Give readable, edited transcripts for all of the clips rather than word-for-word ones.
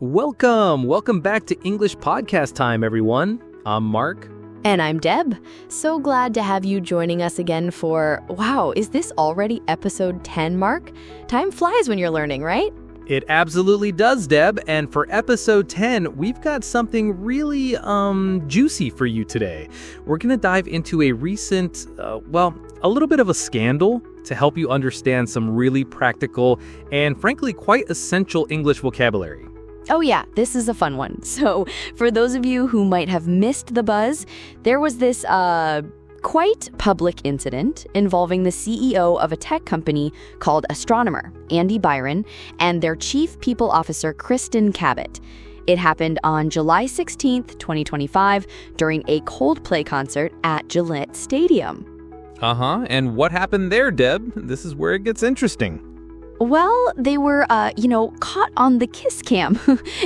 Welcome back to English Podcast Time, everyone. I'm Mark. And I'm Deb. So glad to have you joining us again for, wow, is this already episode 10, Mark? Time flies when you're learning, right? It absolutely does, Deb. And for episode 10, we've got something really juicy for you today. We're going to dive into a recent, a little bit of a scandal to help you understand some really practical and frankly quite essential English vocabulary. Oh yeah, this is a fun one. So for those of you who might have missed the buzz, there was this quite public incident involving the CEO of a tech company called Astronomer, Andy Byron, and their chief people officer, Kristin Cabot. It happened on July 16th, 2025, during a Coldplay concert at Gillette Stadium. And what happened there, Deb? This is where it gets interesting. Well, they were, caught on the kiss cam,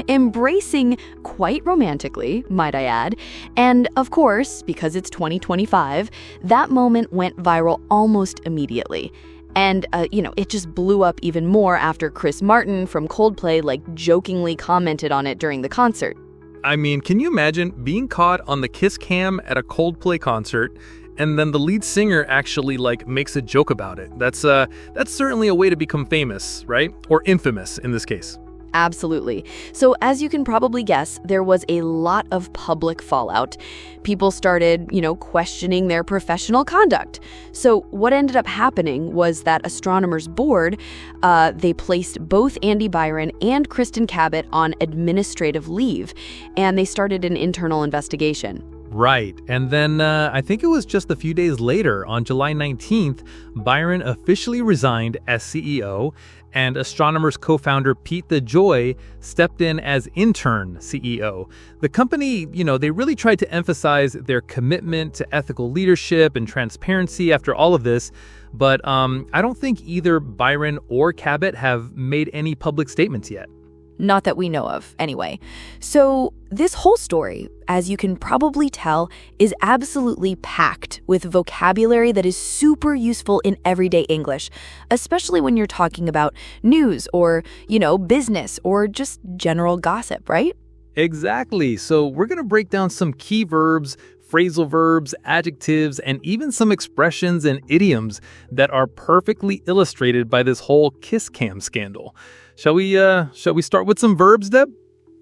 embracing quite romantically, might I add. And of course, because it's 2025, that moment went viral almost immediately. And, it just blew up even more after Chris Martin from Coldplay, jokingly commented on it during the concert. I mean, can you imagine being caught on the kiss cam at a Coldplay concert and then the lead singer actually makes a joke about it? That's certainly a way to become famous, right? Or infamous in this case. Absolutely. So as you can probably guess, there was a lot of public fallout. People started, questioning their professional conduct. So what ended up happening was that Astronomer's board, they placed both Andy Byron and Kristin Cabot on administrative leave, and they started an internal investigation. Right. And then I think it was just a few days later, on July 19th, Byron officially resigned as CEO, and Astronomer's co-founder Pete DeJoy stepped in as interim CEO. The company, they really tried to emphasize their commitment to ethical leadership and transparency after all of this, but I don't think either Byron or Cabot have made any public statements yet. Not that we know of, anyway. So this whole story, as you can probably tell, is absolutely packed with vocabulary that is super useful in everyday English, especially when you're talking about news or, business or just general gossip, right? Exactly. So we're going to break down some key verbs, phrasal verbs, adjectives, and even some expressions and idioms that are perfectly illustrated by this whole kiss cam scandal. Shall we start with some verbs, Deb?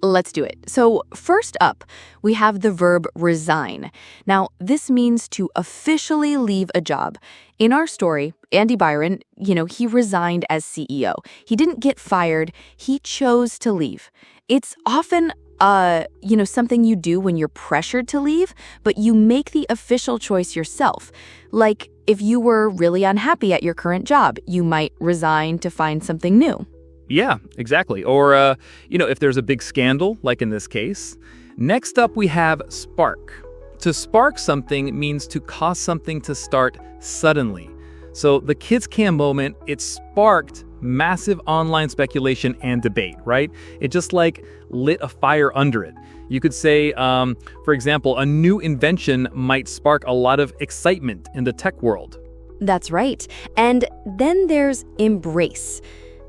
Let's do it. So first up, we have the verb resign. Now, this means to officially leave a job. In our story, Andy Byron, he resigned as CEO. He didn't get fired. He chose to leave. It's often something you do when you're pressured to leave, but you make the official choice yourself. Like if you were really unhappy at your current job, you might resign to find something new. Yeah, exactly. Or, if there's a big scandal, like in this case. Next up, we have spark. To spark something means to cause something to start suddenly. So the kids cam moment, it sparked massive online speculation and debate, right? It just lit a fire under it. You could say, for example, a new invention might spark a lot of excitement in the tech world. That's right. And then there's embrace.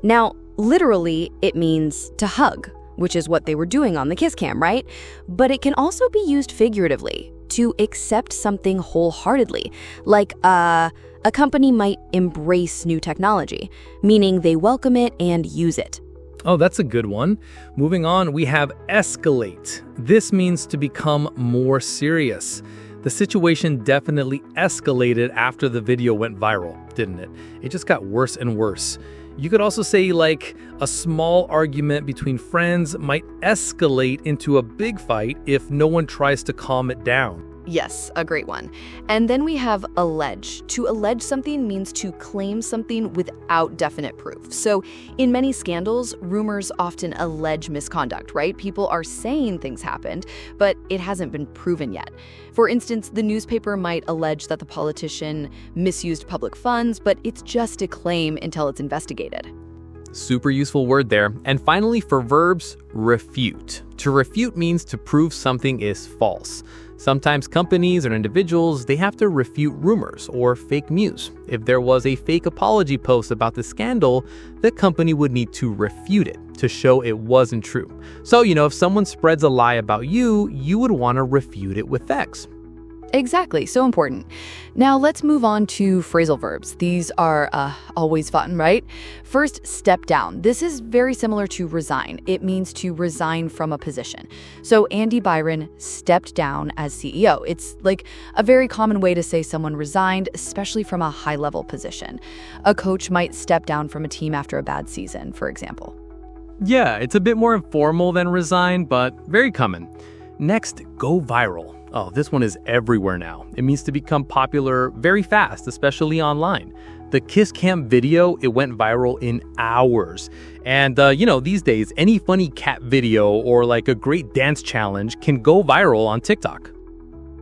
Now, literally, it means to hug, which is what they were doing on the kiss cam, right? But it can also be used figuratively, to accept something wholeheartedly. Like a company might embrace new technology, meaning they welcome it and use it. Oh, that's a good one. Moving on, we have escalate. This means to become more serious. The situation definitely escalated after the video went viral, didn't it? It just got worse and worse. You could also say a small argument between friends might escalate into a big fight if no one tries to calm it down. Yes, a great one. And then we have allege. To allege something means to claim something without definite proof. So in many scandals, rumors often allege misconduct, right? People are saying things happened, but it hasn't been proven yet. For instance, the newspaper might allege that the politician misused public funds, but it's just a claim until it's investigated. Super useful word there. And finally, for verbs, refute. To refute means to prove something is false. Sometimes companies or individuals, they have to refute rumors or fake news. If there was a fake apology post about the scandal, the company would need to refute it. to show it wasn't true. So, if someone spreads a lie about you, you would want to refute it with facts. Exactly, so important. Now let's move on to phrasal verbs. These are always fun, right? First, step down. This is very similar to resign. It means to resign from a position. So Andy Byron stepped down as CEO. It's like a very common way to say someone resigned, especially from a high-level position. A coach might step down from a team after a bad season, for example. Yeah, it's a bit more informal than resign, but very common. Next, go viral. Oh, this one is everywhere now. It means to become popular very fast, especially online. The Kiss Cam video, it went viral in hours. And, these days, any funny cat video or like a great dance challenge can go viral on TikTok.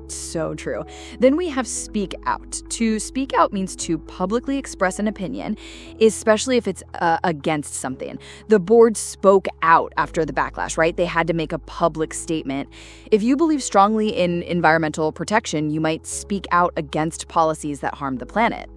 So true. Then we have speak out. To speak out means to publicly express an opinion, especially if it's against something. The board spoke out after the backlash, right? They had to make a public statement. If you believe strongly in environmental protection, you might speak out against policies that harm the planet.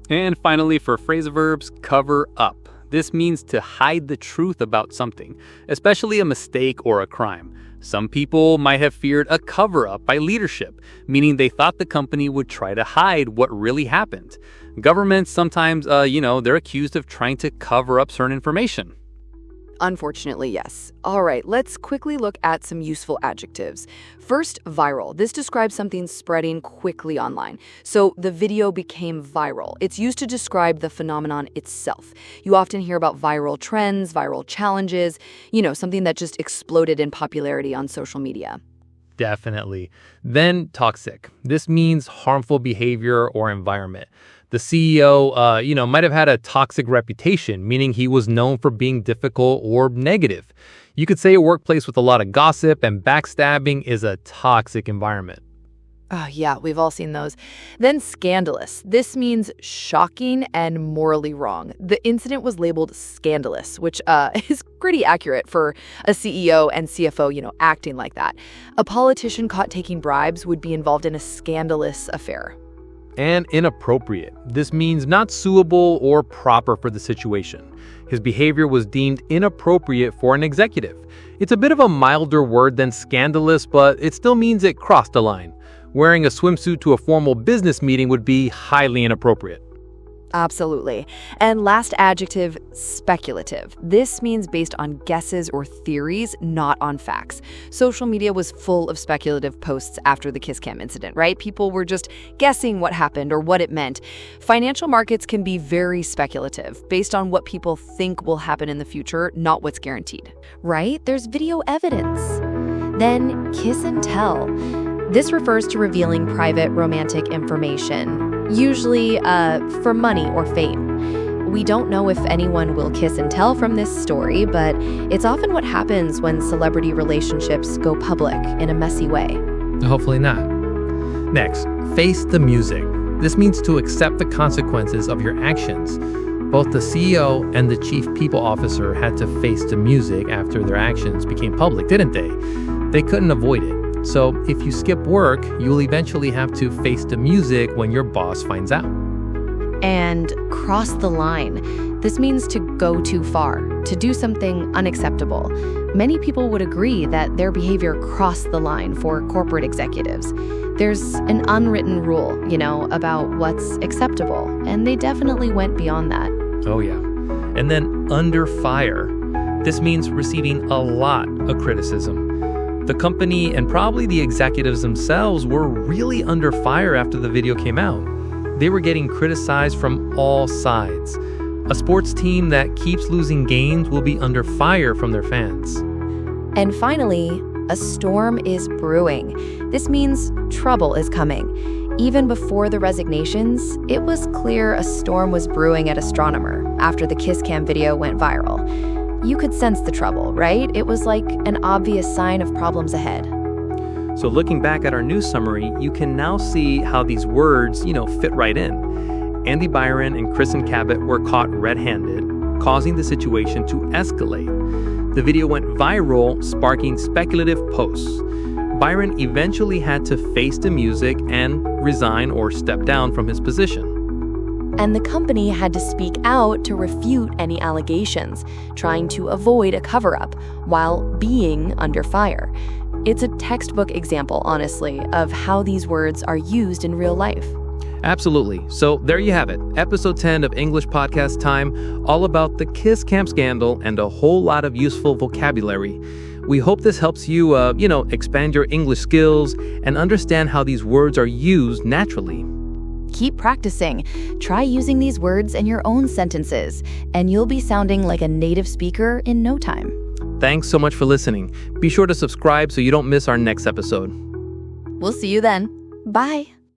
And finally, for phrasal verbs, cover up. This means to hide the truth about something, especially a mistake or a crime. Some people might have feared a cover-up by leadership, meaning they thought the company would try to hide what really happened. Governments sometimes, they're accused of trying to cover up certain information. Unfortunately, yes. All right, let's quickly look at some useful adjectives. First, viral. This describes something spreading quickly online. So the video became viral. It's used to describe the phenomenon itself. You often hear about viral trends, viral challenges, something that just exploded in popularity on social media. Definitely. Then toxic. This means harmful behavior or environment. The CEO, might have had a toxic reputation, meaning he was known for being difficult or negative. You could say a workplace with a lot of gossip and backstabbing is a toxic environment. Oh, yeah, we've all seen those. Then scandalous. This means shocking and morally wrong. The incident was labeled scandalous, which is pretty accurate for a CEO and CFO, acting like that. A politician caught taking bribes would be involved in a scandalous affair. And inappropriate. This means not suitable or proper for the situation. His behavior was deemed inappropriate for an executive. It's a bit of a milder word than scandalous, but it still means it crossed a line. Wearing a swimsuit to a formal business meeting would be highly inappropriate. Absolutely. And last adjective, speculative. This means based on guesses or theories, not on facts. Social media was full of speculative posts after the Kiss Cam incident, right? People were just guessing what happened or what it meant. Financial markets can be very speculative, based on what people think will happen in the future, not what's guaranteed. Right? There's video evidence. Then kiss and tell. This refers to revealing private romantic information, usually for money or fame. We don't know if anyone will kiss and tell from this story, but it's often what happens when celebrity relationships go public in a messy way. Hopefully not. Next, face the music. This means to accept the consequences of your actions. Both the CEO and the chief people officer had to face the music after their actions became public, didn't they? They couldn't avoid it. So if you skip work, you'll eventually have to face the music when your boss finds out. And cross the line. This means to go too far, to do something unacceptable. Many people would agree that their behavior crossed the line for corporate executives. There's an unwritten rule, about what's acceptable, and they definitely went beyond that. Oh yeah. And then under fire. This means receiving a lot of criticism. The company and probably the executives themselves were really under fire after the video came out. They were getting criticized from all sides. A sports team that keeps losing games will be under fire from their fans. And finally, a storm is brewing. This means trouble is coming. Even before the resignations, it was clear a storm was brewing at Astronomer after the Kiss Cam video went viral. You could sense the trouble, right? It was like an obvious sign of problems ahead. So looking back at our news summary, you can now see how these words, fit right in. Andy Byron and Kristin Cabot were caught red-handed, causing the situation to escalate. The video went viral, sparking speculative posts. Byron eventually had to face the music and resign or step down from his position. and the company had to speak out to refute any allegations, trying to avoid a cover-up while being under fire. It's a textbook example, honestly, of how these words are used in real life. Absolutely. So there you have it. Episode 10 of English Podcast Time, all about the Kiss Camp scandal and a whole lot of useful vocabulary. We hope this helps you, expand your English skills and understand how these words are used naturally. Keep practicing. Try using these words in your own sentences, and you'll be sounding like a native speaker in no time. Thanks so much for listening. Be sure to subscribe so you don't miss our next episode. We'll see you then. Bye.